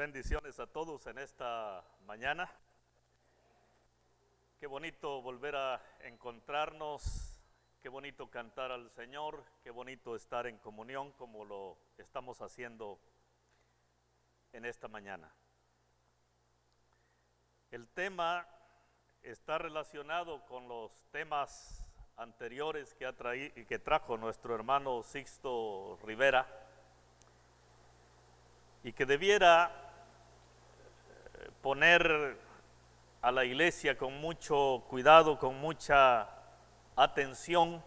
Bendiciones a todos en esta mañana. Qué bonito volver a encontrarnos, qué bonito cantar al Señor, qué bonito estar en comunión como lo estamos haciendo en esta mañana. El tema está relacionado con los temas anteriores que trajo nuestro hermano Sixto Rivera y que debiera poner a la iglesia con mucho cuidado, con mucha atención,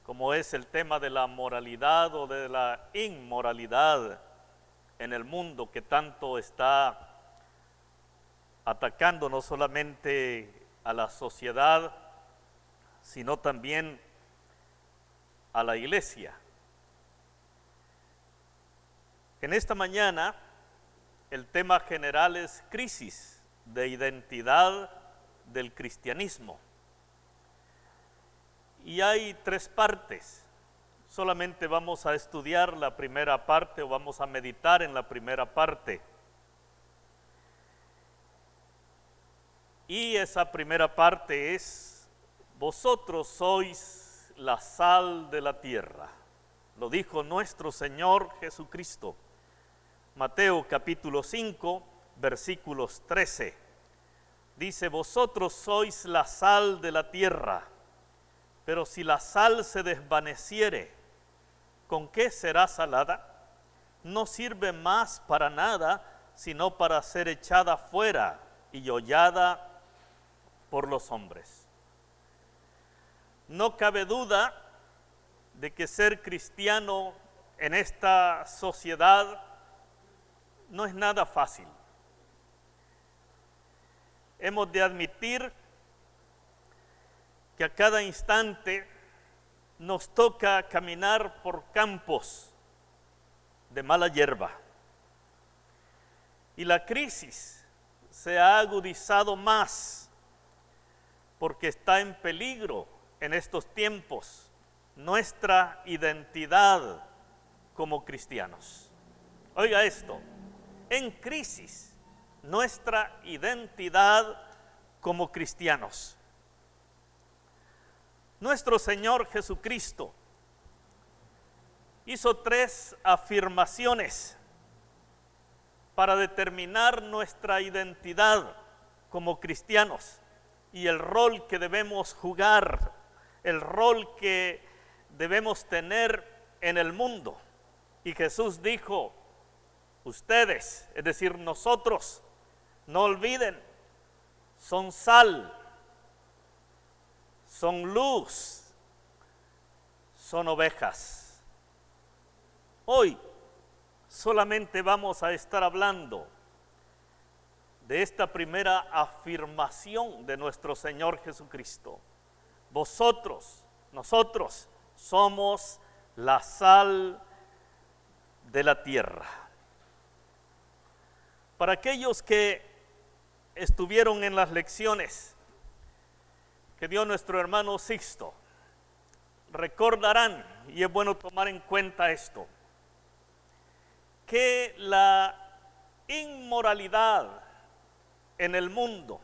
como es el tema de la moralidad o de la inmoralidad en el mundo que tanto está atacando no solamente a la sociedad, sino también a la iglesia. En esta mañana, el tema general es crisis de identidad del cristianismo. Y hay tres partes. Solamente vamos a estudiar la primera parte o vamos a meditar en la primera parte. Y esa primera parte es: vosotros sois la sal de la tierra. Lo dijo nuestro Señor Jesucristo. Mateo capítulo 5, versículos 13. Dice: vosotros sois la sal de la tierra, pero si la sal se desvaneciere, ¿con qué será salada? No sirve más para nada, sino para ser echada fuera y hollada por los hombres. No cabe duda de que ser cristiano en esta sociedad no es nada fácil. Hemos de admitir que a cada instante nos toca caminar por campos de mala hierba. Y la crisis se ha agudizado más porque está en peligro en estos tiempos nuestra identidad como cristianos. Oiga esto: en crisis nuestra identidad como cristianos. Nuestro Señor Jesucristo hizo tres afirmaciones para determinar nuestra identidad como cristianos y el rol que debemos jugar, el rol que debemos tener en el mundo. Y Jesús dijo: ustedes, es decir, nosotros, no olviden, son sal, son luz, son ovejas. Hoy solamente vamos a estar hablando de esta primera afirmación de nuestro Señor Jesucristo. Vosotros, nosotros, somos la sal de la tierra. Para aquellos que estuvieron en las lecciones que dio nuestro hermano Sixto, recordarán, y es bueno tomar en cuenta esto, que la inmoralidad en el mundo,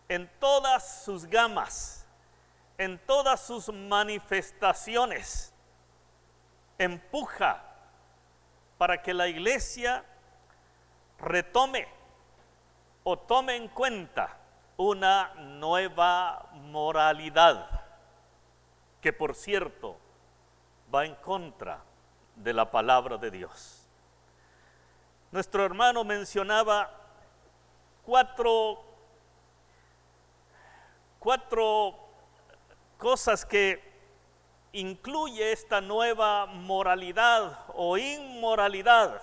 en todas sus gamas, en todas sus manifestaciones, empuja para que la iglesia retome o tome en cuenta una nueva moralidad, que por cierto va en contra de la palabra de Dios. Nuestro hermano mencionaba cuatro cosas que incluye esta nueva moralidad o inmoralidad,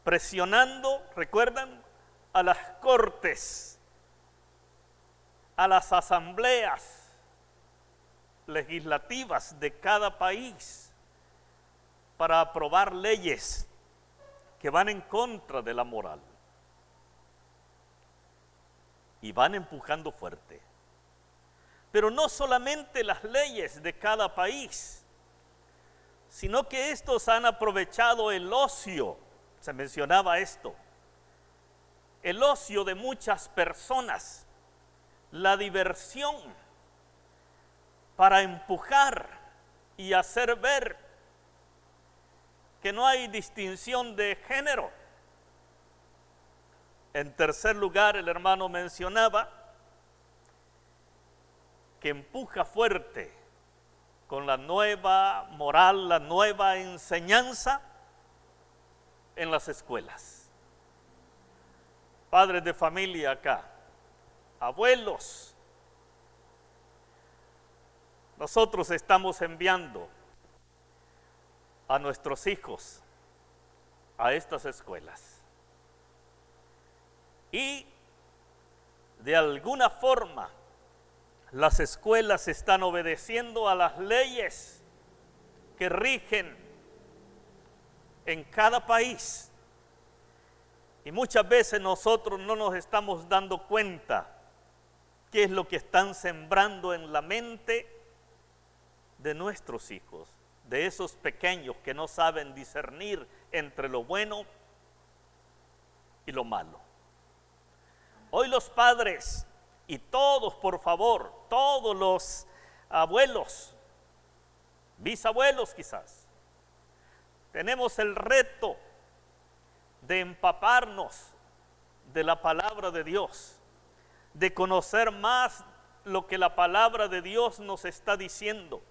presionando, recuerdan, a las cortes, a las asambleas legislativas de cada país para aprobar leyes que van en contra de la moral. Y van empujando fuerte. Pero no solamente las leyes de cada país, sino que estos han aprovechado el ocio, se mencionaba esto, el ocio de muchas personas, la diversión, para empujar y hacer ver que no hay distinción de género. En tercer lugar, el hermano mencionaba que empuja fuerte con la nueva moral, la nueva enseñanza en las escuelas. Padres de familia acá, abuelos, nosotros estamos enviando a nuestros hijos a estas escuelas. Y de alguna forma las escuelas están obedeciendo a las leyes que rigen en cada país. Y muchas veces nosotros no nos estamos dando cuenta qué es lo que están sembrando en la mente de nuestros hijos, de esos pequeños que no saben discernir entre lo bueno y lo malo. Hoy los padres y todos, por favor, todos los abuelos, bisabuelos quizás, tenemos el reto de empaparnos de la palabra de Dios, de conocer más lo que la palabra de Dios nos está diciendo.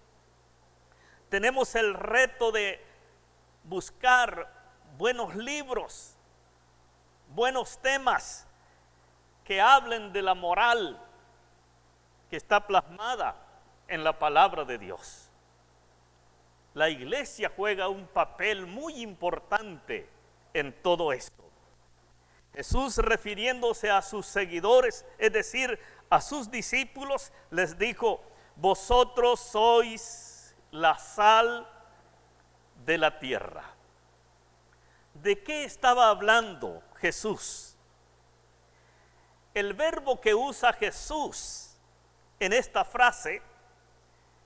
Tenemos el reto de buscar buenos libros, buenos temas que hablen de la moral que está plasmada en la palabra de Dios. La iglesia juega un papel muy importante en todo esto. Jesús, refiriéndose a sus seguidores, es decir, a sus discípulos, les dijo: vosotros sois la sal de la tierra. ¿De qué estaba hablando Jesús? El verbo que usa Jesús en esta frase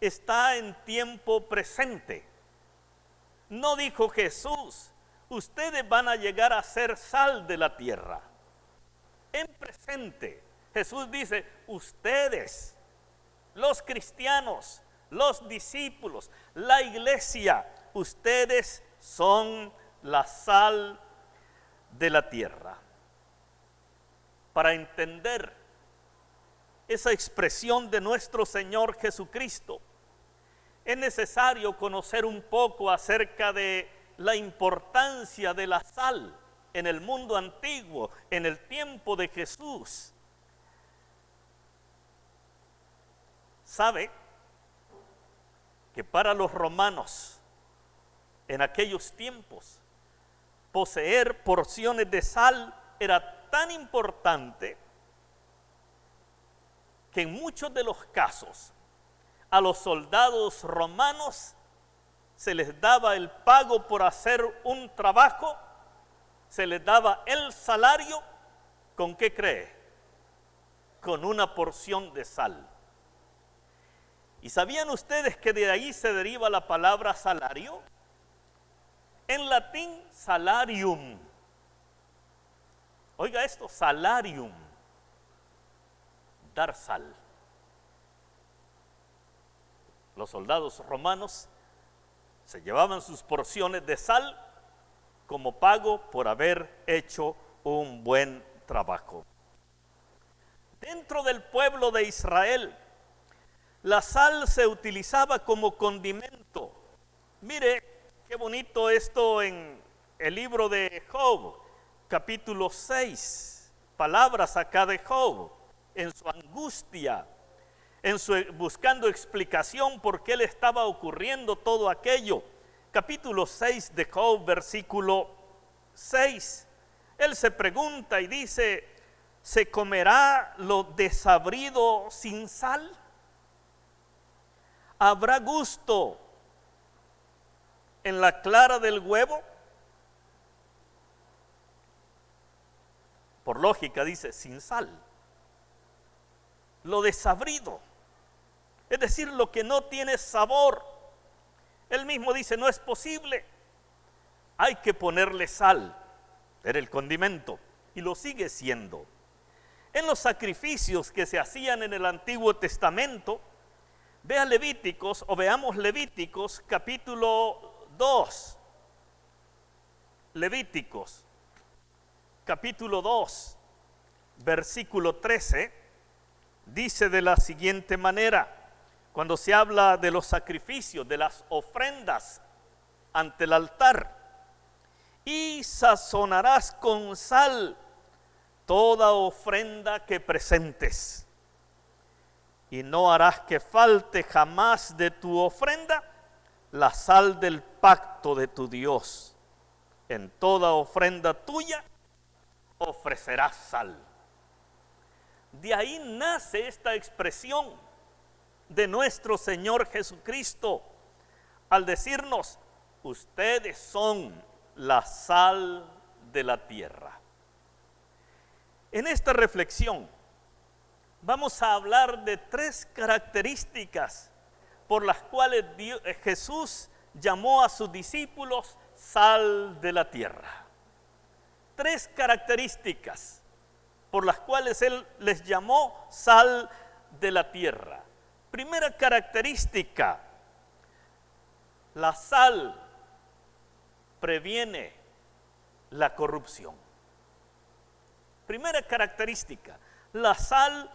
está en tiempo presente. No dijo Jesús: ustedes van a llegar a ser sal de la tierra. En presente, Jesús dice: ustedes, los cristianos, los discípulos, la iglesia, ustedes son la sal de la tierra. Para entender esa expresión de nuestro Señor Jesucristo, es necesario conocer un poco acerca de la importancia de la sal en el mundo antiguo, en el tiempo de Jesús. ¿Sabe que para los romanos en aquellos tiempos poseer porciones de sal era tan importante que en muchos de los casos a los soldados romanos se les daba el pago por hacer un trabajo, se les daba el salario? ¿Con qué cree? Con una porción de sal. ¿Y sabían ustedes que de ahí se deriva la palabra salario? En latín, salarium. Oiga esto, salarium, dar sal. Los soldados romanos se llevaban sus porciones de sal como pago por haber hecho un buen trabajo. Dentro del pueblo de Israel, la sal se utilizaba como condimento. Mire qué bonito esto en el libro de Job, capítulo 6, palabras acá de Job, en su angustia, buscando explicación por qué le estaba ocurriendo todo aquello. Capítulo 6 de Job, versículo 6, él se pregunta y dice: ¿se comerá lo desabrido sin sal? ¿Habrá gusto en la clara del huevo? Por lógica dice sin sal. Lo desabrido, es decir, lo que no tiene sabor, Él mismo dice, no es posible. Hay que ponerle sal, era el condimento, y lo sigue siendo. En los sacrificios que se hacían en el Antiguo Testamento, veamos Levíticos capítulo 2. Levíticos capítulo 2, versículo 13, dice de la siguiente manera, cuando se habla de los sacrificios, de las ofrendas ante el altar: y sazonarás con sal toda ofrenda que presentes, y no harás que falte jamás de tu ofrenda la sal del pacto de tu Dios. En toda ofrenda tuya ofrecerás sal. De ahí nace esta expresión de nuestro Señor Jesucristo al decirnos: ustedes son la sal de la tierra. En esta reflexión vamos a hablar de 3 características por las cuales Jesús llamó a sus discípulos sal de la tierra. 3 características por las cuales Él les llamó sal de la tierra. Primera característica: la sal previene la corrupción. Primera característica: la sal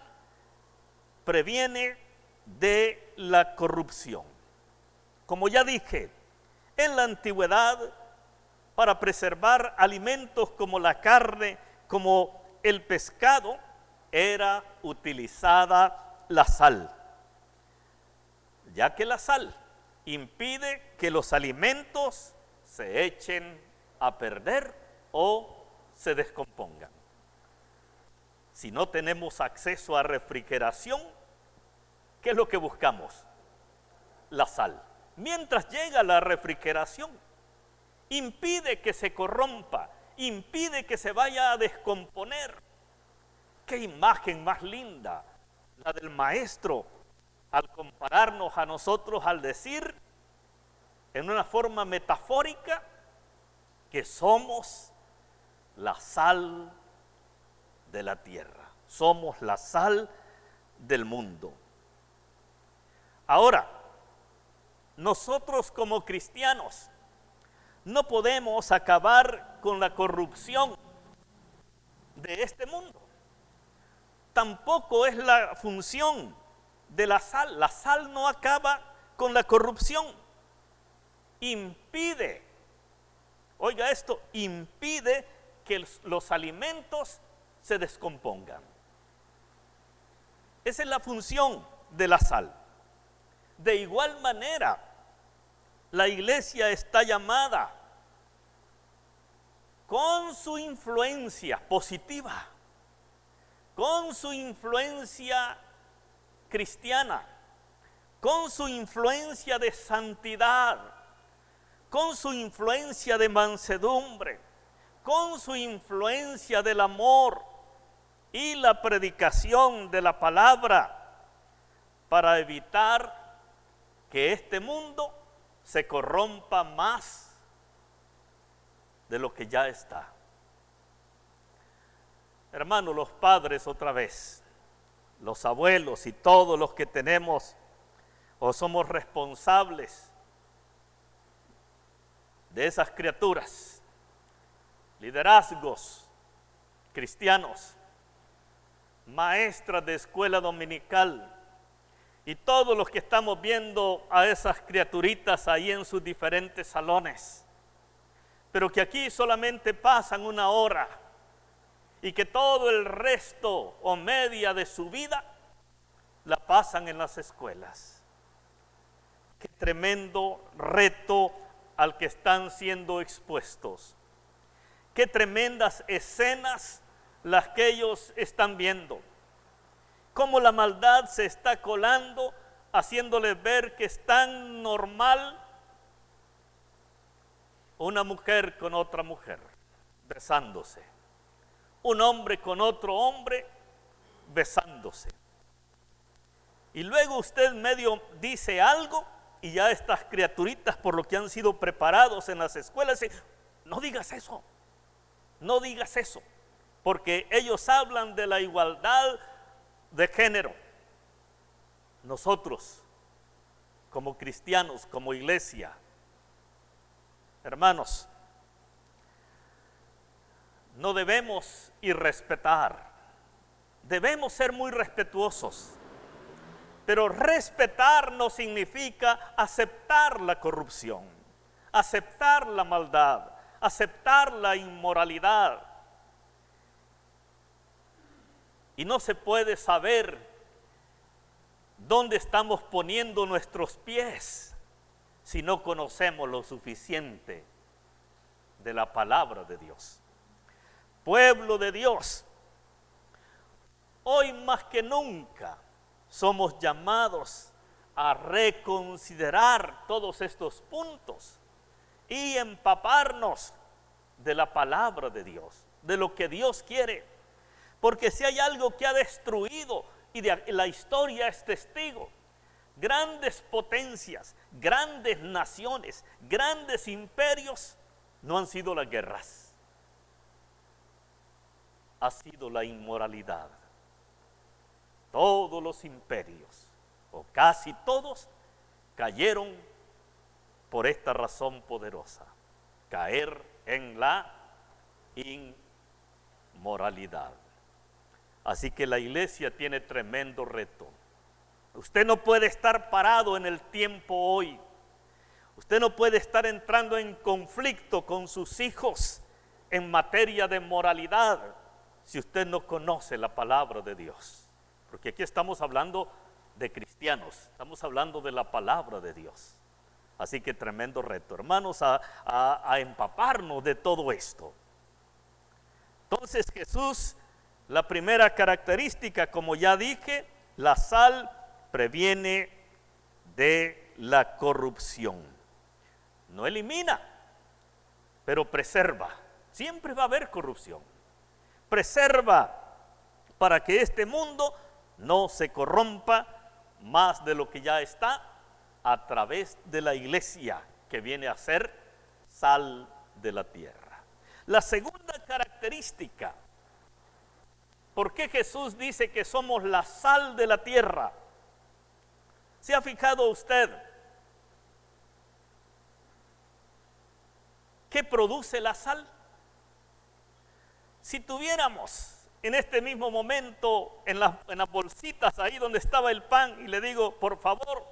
previene de la corrupción. Como ya dije, en la antigüedad, para preservar alimentos como la carne, como el pescado, era utilizada la sal, ya que la sal impide que los alimentos se echen a perder o se descompongan. Si no tenemos acceso a refrigeración, ¿qué es lo que buscamos? La sal. Mientras llega la refrigeración, impide que se corrompa, impide que se vaya a descomponer. Qué imagen más linda la del maestro al compararnos a nosotros, al decir en una forma metafórica que somos la sal de la tierra, somos la sal del mundo. Ahora, nosotros como cristianos no podemos acabar con la corrupción de este mundo. Tampoco es la función de la sal. La sal no acaba con la corrupción. Impide, oiga esto, impide que los alimentos se descompongan. Esa es la función de la sal. De igual manera, la iglesia está llamada, con su influencia positiva, con su influencia cristiana, con su influencia de santidad, con su influencia de mansedumbre, con su influencia del amor y la predicación de la palabra, para evitar que este mundo se corrompa más de lo que ya está. Hermanos, los padres otra vez, los abuelos y todos los que tenemos o somos responsables de esas criaturas, liderazgos cristianos, maestras de escuela dominical y todos los que estamos viendo a esas criaturitas ahí en sus diferentes salones, pero que aquí solamente pasan 1 hora y que todo el resto o media de su vida la pasan en las escuelas. Qué tremendo reto al que están siendo expuestos. Qué tremendas escenas las que ellos están viendo. Cómo la maldad se está colando, haciéndoles ver que es tan normal una mujer con otra mujer, besándose. Un hombre con otro hombre, besándose. Y luego usted medio dice algo y ya estas criaturitas por lo que han sido preparados en las escuelas, no digas eso, no digas eso, porque ellos hablan de la igualdad de género. Nosotros, como cristianos, como iglesia, hermanos, no debemos irrespetar, debemos ser muy respetuosos, pero respetar no significa aceptar la corrupción, aceptar la maldad, aceptar la inmoralidad. Y no se puede saber dónde estamos poniendo nuestros pies si no conocemos lo suficiente de la palabra de Dios. Pueblo de Dios, hoy más que nunca somos llamados a reconsiderar todos estos puntos y empaparnos de la palabra de Dios, de lo que Dios quiere. Porque si hay algo que ha destruido, y la historia es testigo, grandes potencias, grandes naciones, grandes imperios, no han sido las guerras, ha sido la inmoralidad. Todos los imperios, o casi todos, cayeron por esta razón poderosa: caer en la inmoralidad. Así que la iglesia tiene tremendo reto. Usted no puede estar parado en el tiempo hoy. Usted no puede estar entrando en conflicto con sus hijos en materia de moralidad si usted no conoce la palabra de Dios. Porque aquí estamos hablando de cristianos, estamos hablando de la palabra de Dios. Así que tremendo reto, hermanos, a empaparnos de todo esto. Entonces Jesús, la primera característica, como ya dije, la sal previene de la corrupción. No elimina, pero preserva. Siempre va a haber corrupción. Preserva para que este mundo no se corrompa más de lo que ya está, a través de la iglesia, que viene a ser sal de la tierra. La segunda característica, ¿por qué Jesús dice que somos la sal de la tierra? ¿Se ha fijado usted qué produce la sal? Si tuviéramos en este mismo momento en las bolsitas ahí donde estaba el pan, y le digo, por favor,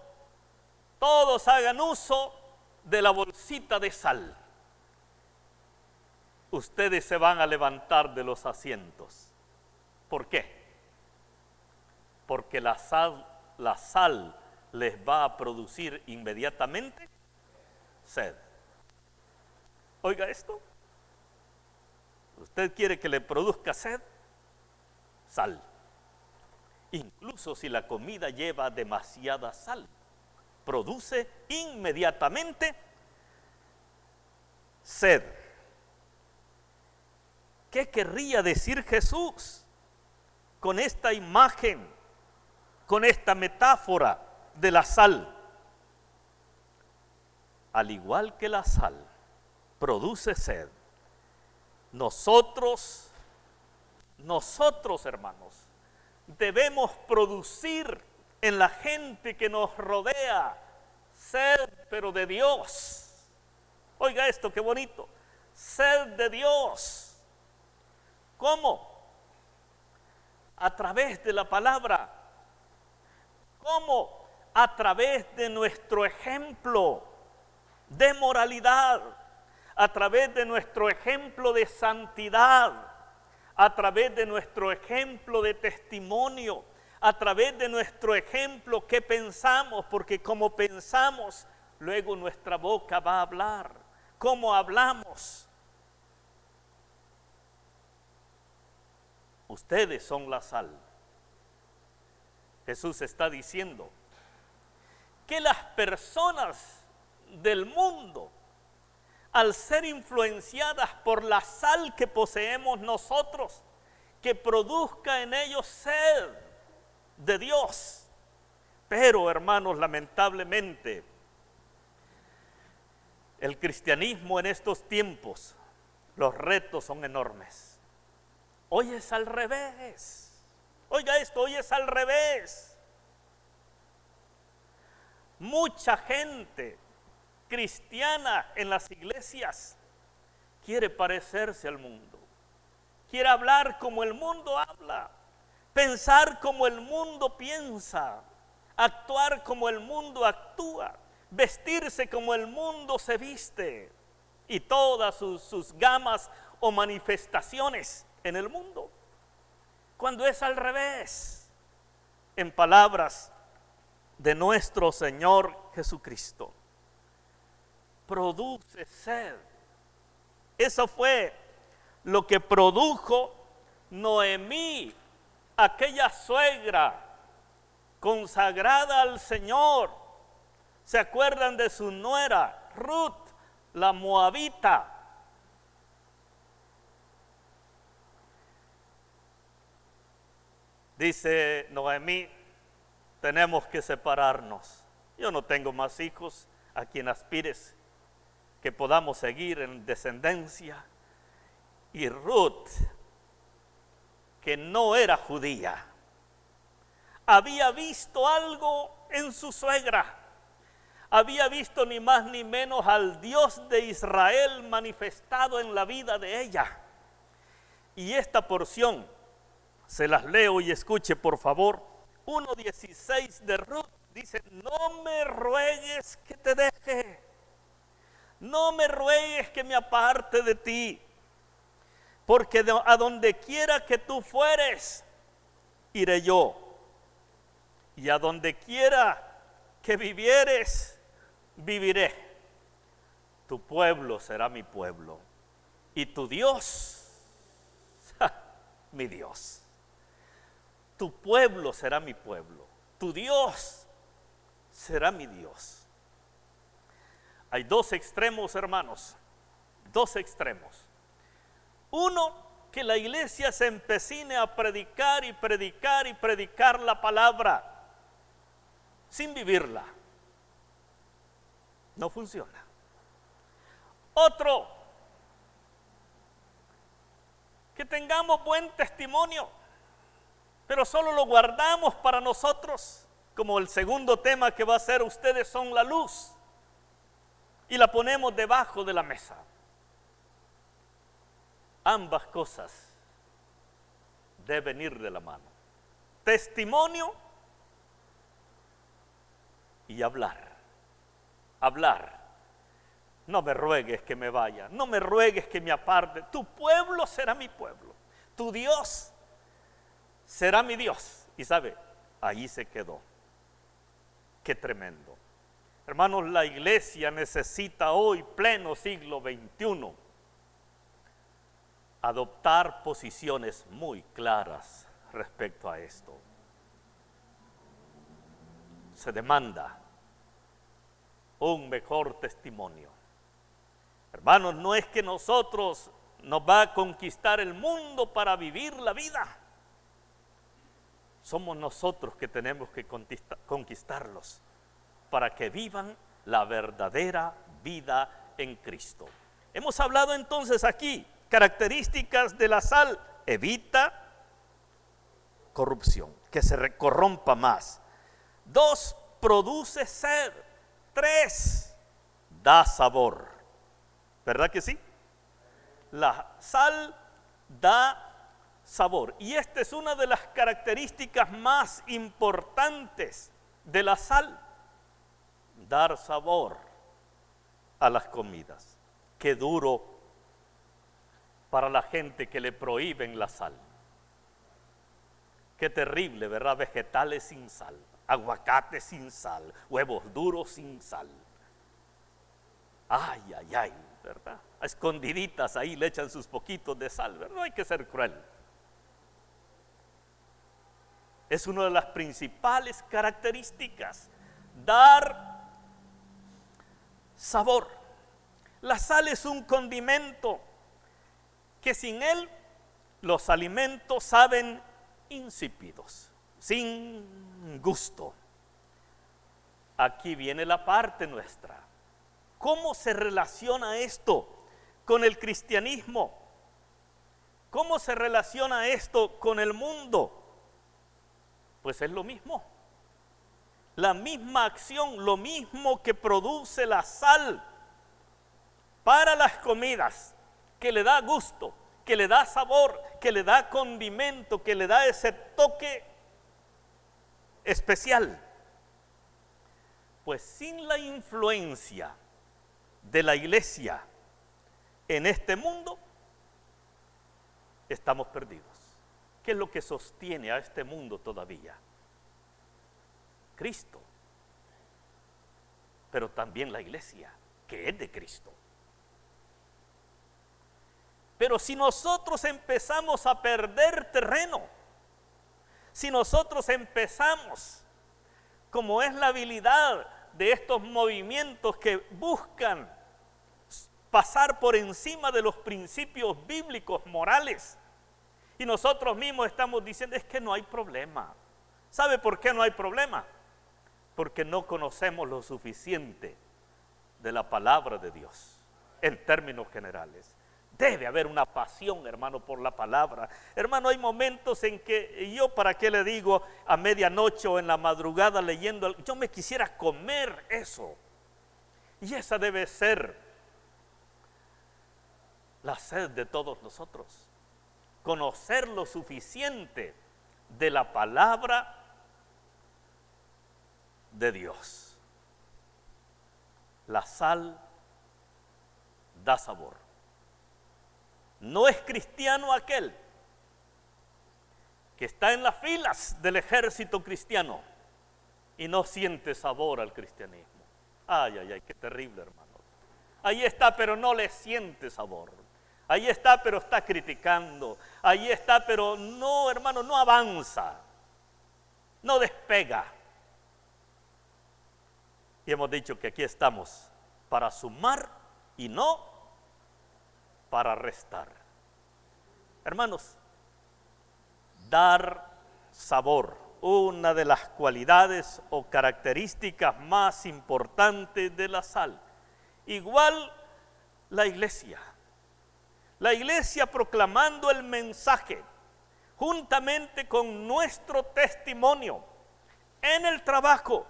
todos hagan uso de la bolsita de sal, ustedes se van a levantar de los asientos. ¿Por qué? Porque la sal les va a producir inmediatamente sed. Oiga esto. ¿Usted quiere que le produzca sed? Sal. Incluso si la comida lleva demasiada sal, produce inmediatamente sed. ¿Qué querría decir Jesús con esta imagen, con esta metáfora de la sal? Al igual que la sal produce sed, nosotros hermanos, debemos producir en la gente que nos rodea sed, pero de Dios. Oiga esto, qué bonito. Sed de Dios. ¿Cómo? A través de la palabra. ¿Cómo? A través de nuestro ejemplo de moralidad, a través de nuestro ejemplo de santidad, a través de nuestro ejemplo de testimonio, a través de nuestro ejemplo que pensamos, porque como pensamos, luego nuestra boca va a hablar. ¿Cómo hablamos? Ustedes son la sal. Jesús está diciendo que las personas del mundo, al ser influenciadas por la sal que poseemos nosotros, que produzca en ellos sed de Dios. Pero, hermanos, lamentablemente, El cristianismo en estos tiempos, los retos son enormes. Hoy es al revés. Oiga esto, hoy es al revés. Mucha gente cristiana en las iglesias quiere parecerse al mundo, quiere hablar como el mundo habla, pensar como el mundo piensa, actuar como el mundo actúa, vestirse como el mundo se viste y todas sus gamas o manifestaciones en el mundo, cuando es al revés. En palabras de nuestro Señor Jesucristo, produce sed. Eso fue lo que produjo Noemí, aquella suegra consagrada al Señor. ¿Se acuerdan de su nuera, Ruth, la moabita? Dice Noemí, tenemos que separarnos. Yo no tengo más hijos a quien aspires que podamos seguir en descendencia. Y Ruth, que no era judía, había visto algo en su suegra. Había visto ni más ni menos al Dios de Israel manifestado en la vida de ella. Y esta porción se las leo y escuche por favor. 1:16 de Ruth dice: no me ruegues que te deje, no me ruegues que me aparte de ti, porque a donde quiera que tú fueres, iré yo, y a donde quiera que vivieres, viviré. Tu pueblo será mi pueblo, y tu Dios, mi Dios. Tu pueblo será mi pueblo, tu Dios será mi Dios. Hay dos extremos, hermanos, dos extremos. Uno, que la iglesia se empecine a predicar y predicar y predicar la palabra sin vivirla. No funciona. Otro, que tengamos buen testimonio, pero solo lo guardamos para nosotros, como el segundo tema que va a ser ustedes son la luz, y la ponemos debajo de la mesa. Ambas cosas deben ir de la mano. Testimonio y hablar. Hablar. No me ruegues que me vaya, no me ruegues que me aparte. Tu pueblo será mi pueblo, tu Dios será mi Dios. Y sabe, ahí se quedó. Qué tremendo. Hermanos, la iglesia necesita hoy, pleno siglo XXI, adoptar posiciones muy claras respecto a esto. Se demanda un mejor testimonio. Hermanos, no es que nosotros nos va a conquistar el mundo para vivir la vida. Somos nosotros que tenemos que conquistarlos para que vivan la verdadera vida en Cristo. Hemos hablado entonces aquí características de la sal: evita corrupción, que se corrompa más. 2, produce sed. 3, da sabor. ¿Verdad que sí? La sal da sabor. Y esta es una de las características más importantes de la sal: dar sabor a las comidas. Qué duro para la gente que le prohíben la sal. Qué terrible, ¿verdad? Vegetales sin sal, aguacate sin sal, huevos duros sin sal. Ay, ay, ay, ¿verdad? A escondiditas ahí le echan sus poquitos de sal, ¿verdad? No hay que ser cruel. Es una de las principales características: dar sabor. La sal es un condimento que sin él los alimentos saben insípidos, sin gusto. Aquí viene la parte nuestra. ¿Cómo se relaciona esto con el cristianismo? ¿Cómo se relaciona esto con el mundo? Pues es lo mismo. La misma acción, lo mismo que produce la sal para las comidas, que le da gusto, que le da sabor, que le da condimento, que le da ese toque especial. Pues sin la influencia de la iglesia en este mundo, estamos perdidos. ¿Qué es lo que sostiene a este mundo todavía? Cristo, pero también la iglesia, que es de Cristo. Pero si nosotros empezamos a perder terreno, si nosotros empezamos, como es la habilidad de estos movimientos que buscan pasar por encima de los principios bíblicos, morales, y nosotros mismos estamos diciendo, es que no hay problema. ¿Sabe por qué no hay problema? Porque no conocemos lo suficiente de la palabra de Dios, en términos generales. Debe haber una pasión, hermano, por la palabra. Hermano, hay momentos en que yo, ¿para qué le digo? A medianoche o en la madrugada leyendo, yo me quisiera comer eso. Y esa debe ser la sed de todos nosotros. Conocer lo suficiente de la palabra de Dios. La sal da sabor. No es cristiano aquel que está en las filas del ejército cristiano y no siente sabor al cristianismo. Ay, ay, ay, qué terrible, hermano. Ahí está, pero no le siente sabor. Ahí está, pero está criticando. Ahí está, pero no, hermano, no avanza. No despega. Y hemos dicho que aquí estamos para sumar y no para restar. Hermanos, dar sabor, una de las cualidades o características más importantes de la sal. Igual la iglesia proclamando el mensaje, juntamente con nuestro testimonio, en el trabajo,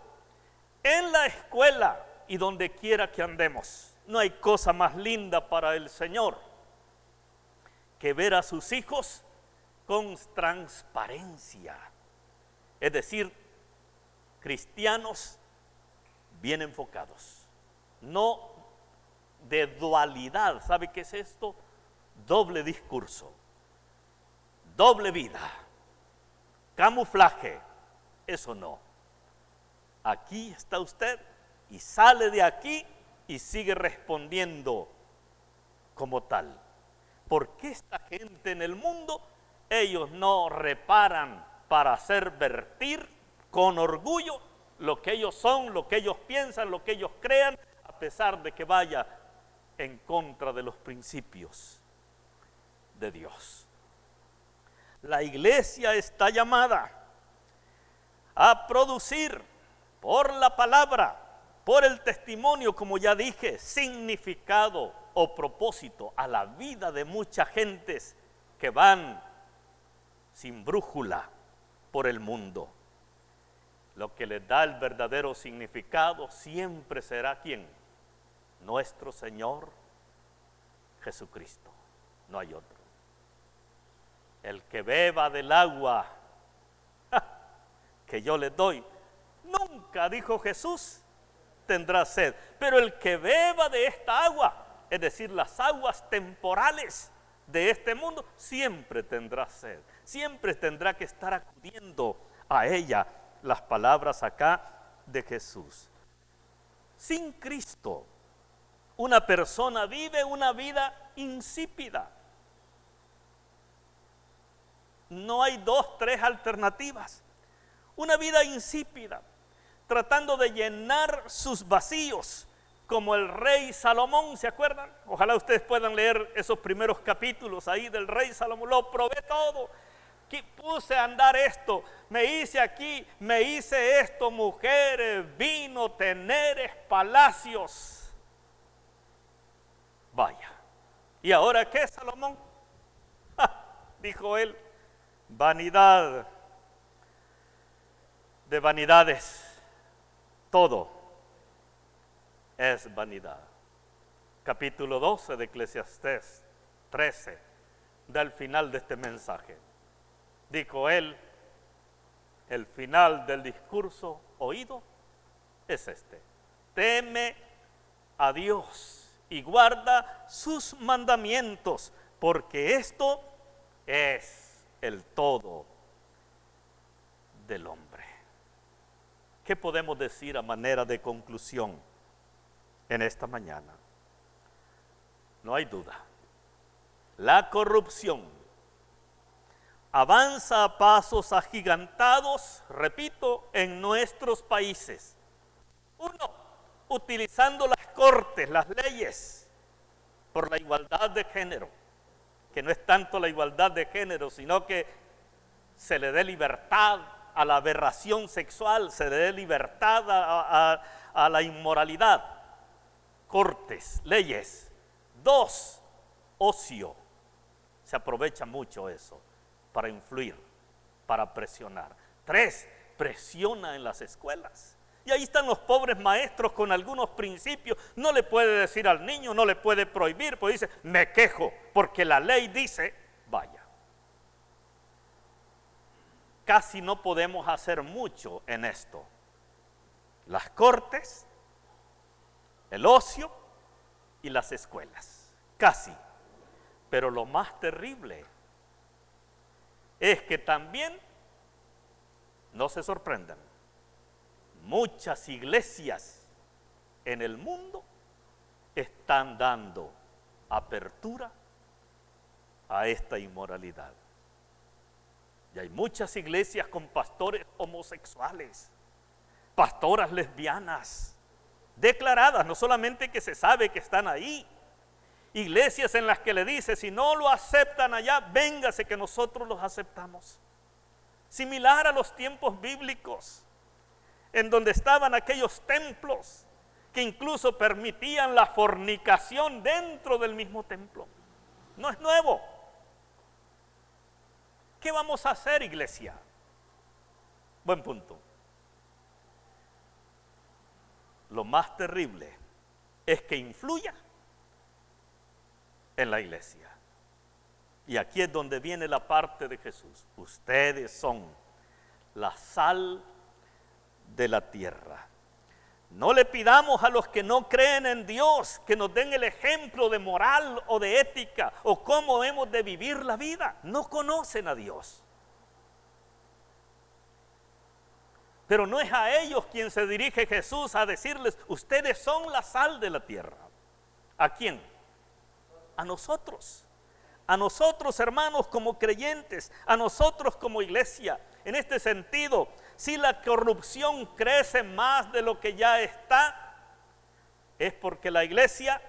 en la escuela y donde quiera que andemos. No hay cosa más linda para el Señor que ver a sus hijos con transparencia. Es decir, cristianos bien enfocados, no de dualidad. ¿Sabe qué es esto? Doble discurso, doble vida, camuflaje. Eso no. Aquí está usted y sale de aquí y sigue respondiendo como tal. Porque esta gente en el mundo, ellos no reparan para hacer vertir con orgullo lo que ellos son, lo que ellos piensan, lo que ellos crean, a pesar de que vaya en contra de los principios de Dios. La iglesia está llamada a producir por la palabra, por el testimonio, como ya dije, significado o propósito a la vida de muchas gentes que van sin brújula por el mundo. Lo que les da el verdadero significado siempre será ¿quién? Nuestro Señor Jesucristo. No hay otro. El que beba del agua que yo les doy, nunca, dijo Jesús, tendrá sed. Pero el que beba de esta agua, es decir, las aguas temporales de este mundo, siempre tendrá sed. Siempre tendrá que estar acudiendo a ella. Las palabras acá de Jesús. Sin Cristo, una persona vive una vida insípida. No hay dos, tres alternativas. Una vida insípida, tratando de llenar sus vacíos, como el rey Salomón, ¿se acuerdan? Ojalá ustedes puedan leer esos primeros capítulos ahí del rey Salomón. Lo probé todo, puse a andar esto, me hice aquí, me hice esto, mujeres, vino, teneres, palacios. vaya. ¿Y ahora qué, Salomón? Dijo él, vanidad de vanidades, todo es vanidad. Capítulo 12 de Eclesiastés 13, del final de este mensaje. Dijo él, el final del discurso oído es este: teme a Dios y guarda sus mandamientos, porque esto es el todo del hombre. ¿Qué podemos decir a manera de conclusión en esta mañana? No hay duda, la corrupción avanza a pasos agigantados, repito, en nuestros países. Uno, utilizando las cortes, las leyes, por la igualdad de género, que no es tanto la igualdad de género, sino que se le dé libertad a la aberración sexual, se le dé libertad a la inmoralidad. Cortes, leyes. Dos, ocio. Se aprovecha mucho eso para influir, para presionar. Tres, presiona en las escuelas. Y ahí están los pobres maestros con algunos principios. No le puede decir al niño, no le puede prohibir, pues dice, me quejo, porque la ley dice, vaya. Casi no podemos hacer mucho en esto. Las cortes, el ocio y las escuelas, casi. Pero lo más terrible es que también, no se sorprendan, muchas iglesias en el mundo están dando apertura a esta inmoralidad. Y hay muchas iglesias con pastores homosexuales, pastoras lesbianas, declaradas, no solamente que se sabe que están ahí. Iglesias en las que le dice, si no lo aceptan allá, véngase que nosotros los aceptamos. Similar a los tiempos bíblicos, en donde estaban aquellos templos que incluso permitían la fornicación dentro del mismo templo. No es nuevo. ¿Qué vamos a hacer, iglesia? Buen punto. Lo más terrible es que influya en la iglesia. Y aquí es donde viene la parte de Jesús. Ustedes son la sal de la tierra. No le pidamos a los que no creen en Dios que nos den el ejemplo de moral o de ética o cómo hemos de vivir la vida. No conocen a Dios. Pero no es a ellos quien se dirige Jesús a decirles, ustedes son la sal de la tierra. ¿A quién? A nosotros. A nosotros, hermanos, como creyentes, a nosotros como iglesia. En este sentido, si la corrupción crece más de lo que ya está, es porque la iglesia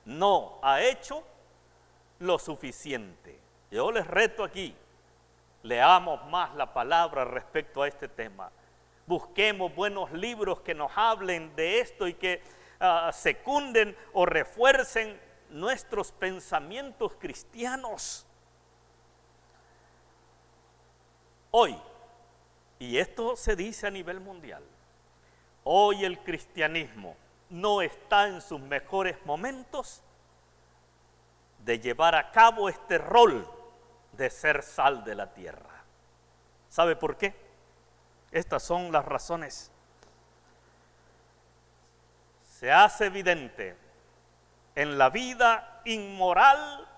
no ha hecho lo suficiente. Yo les reto aquí, leamos más la palabra respecto a este tema. Busquemos buenos libros que nos hablen de esto y que secunden o refuercen nuestros pensamientos cristianos. Hoy, y esto se dice a nivel mundial, hoy el cristianismo no está en sus mejores momentos de llevar a cabo este rol de ser sal de la tierra. ¿Sabe por qué? Estas son las razones. Se hace evidente en la vida inmoral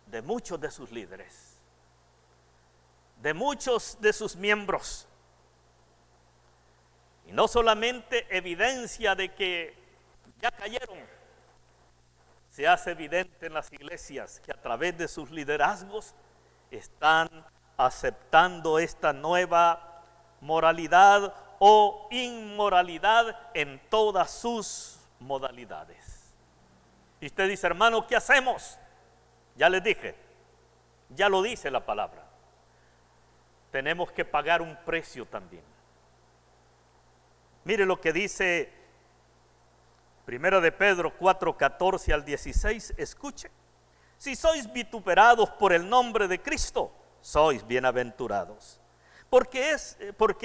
de muchos de sus líderes, de muchos de sus miembros. Y no solamente evidencia de que ya cayeron, se hace evidente en las iglesias que a través de sus liderazgos están aceptando esta nueva moralidad o inmoralidad en todas sus modalidades. Y usted dice, hermano, ¿qué hacemos? Ya les dije, ya lo dice la palabra. Tenemos que pagar un precio también. Mire lo que dice Primera de Pedro 4, 14 al 16, escuche. Si sois vituperados por el nombre de Cristo, sois bienaventurados, porque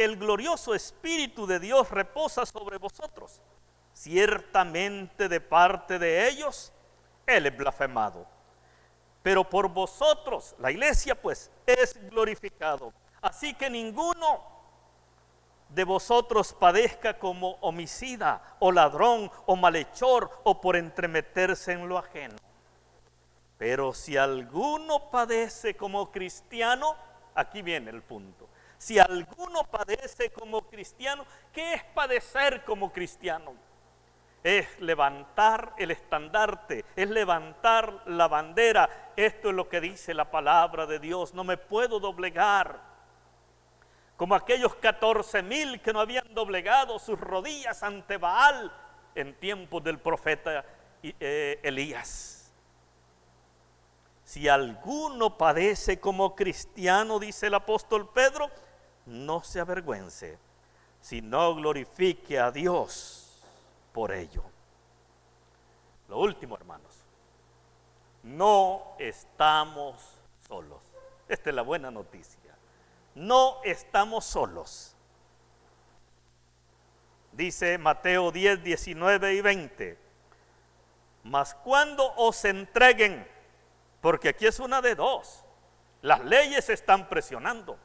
el glorioso Espíritu de Dios reposa sobre vosotros. Ciertamente de parte de ellos, Él es blasfemado, pero por vosotros, la iglesia pues, es glorificado. Así que ninguno de vosotros padezca como homicida, o ladrón, o malhechor, o por entremeterse en lo ajeno. Pero si alguno padece como cristiano, aquí viene el punto. Si alguno padece como cristiano, ¿qué es padecer como cristiano? Es levantar el estandarte, es levantar la bandera. Esto es lo que dice la palabra de Dios. No me puedo doblegar. Como aquellos 14,000 que no habían doblegado sus rodillas ante Baal en tiempos del profeta Elías. Si alguno padece como cristiano, dice el apóstol Pedro, no se avergüence, sino glorifique a Dios por ello. Lo último, hermanos, no estamos solos. Esta es la buena noticia. No estamos solos. Dice Mateo 10, 19 y 20. Mas cuando os entreguen, porque aquí es una de dos, las leyes están presionando.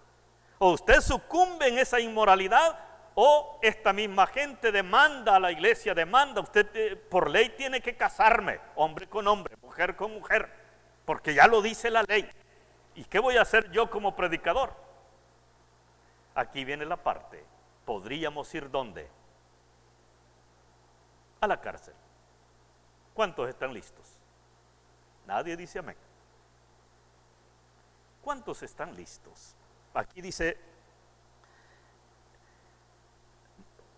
O usted sucumbe en esa inmoralidad, o esta misma gente demanda a la iglesia, demanda, usted por ley tiene que casarme, hombre con hombre, mujer con mujer, porque ya lo dice la ley. ¿Y qué voy a hacer yo como predicador? Aquí viene la parte, ¿podríamos ir dónde? A la cárcel. ¿Cuántos están listos? Nadie dice amén. ¿Cuántos están listos? Aquí dice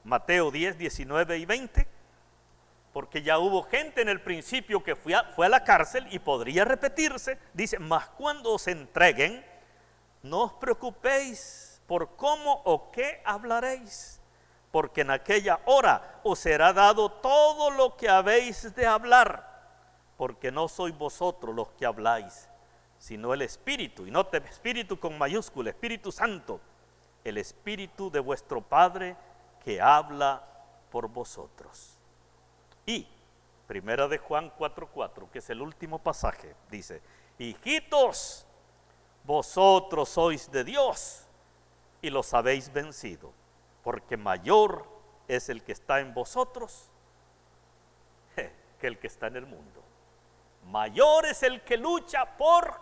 Mateo 10, 19 y 20, porque ya hubo gente en el principio que fue a la cárcel y podría repetirse. Dice, mas cuando os entreguen, no os preocupéis por cómo o qué hablaréis, porque en aquella hora os será dado todo lo que habéis de hablar, porque no sois vosotros los que habláis, sino el Espíritu, y note Espíritu con mayúscula, Espíritu Santo, el Espíritu de vuestro Padre que habla por vosotros. Y Primera de Juan 4:4, que es el último pasaje, dice, hijitos, vosotros sois de Dios y los habéis vencido, porque mayor es el que está en vosotros que el que está en el mundo. Mayor es el que lucha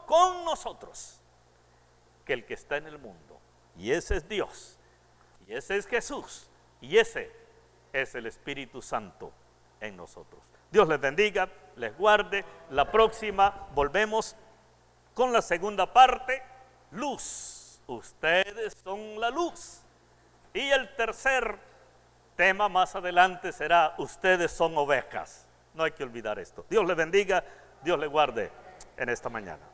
con nosotros que el que está en el mundo. Y ese es Dios, y ese es Jesús, y ese es el Espíritu Santo en nosotros. Dios les bendiga, les guarde. La próxima volvemos con la segunda parte, luz. Ustedes son la luz. Y el tercer tema más adelante será, ustedes son ovejas. No hay que olvidar esto. Dios les bendiga, Dios les guarde en esta mañana.